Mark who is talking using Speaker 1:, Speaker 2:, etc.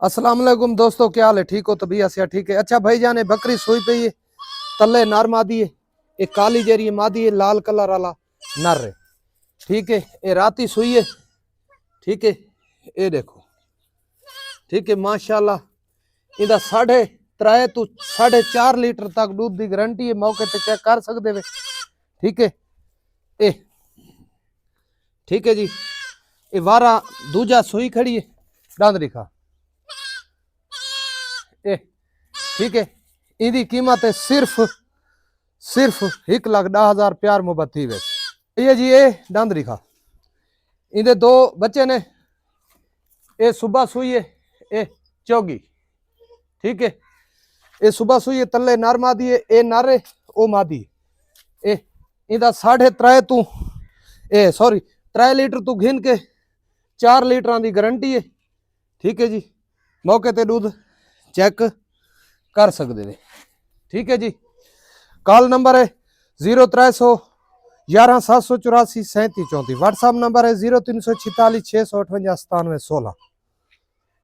Speaker 1: अस्सलाम वालेकुम दोस्तों, क्या हाल है? ठीक हो? तबीयत से ठीक है? अच्छा भाई जाने बकरी सोई पई है, तले नर मादी है, एक काली जेरी मादी है, लाल कलर वाला नर है। ठीक है, ये राती सोई है। ठीक है, ये देखो। ठीक है, माशाल्लाह इदा 3.5 तो 4.5 लीटर तक दूध की गारंटी है। मौके पे चेक कर सकते वे। ठीक है, ए ठीक है जी। ये वारा दूजा सोई खड़ी है, दंद दिखा। ए ठीक है, इदी कीमत है सिर्फ 1,10,000 प्यार मुहब्बत थी वे। ये जी ये दंद दिखा। इधे 2 बच्चे ने। ये सुबह सुई है, ये चौगी। ठीक है, ये सुबह सुई है, तले नर मादी है, ये नर है, ओ मादी है। इदा 3.5 तू 3 लीटर तू घिन के 4 लीटर की गारंटी है। ठीक है जी, मौके ते दूध चेक कर सकते हैं। ठीक है जी, कॉल नंबर है 0300 11 784 37 34। व्हाट्सएप नंबर है 0346 658 97 16।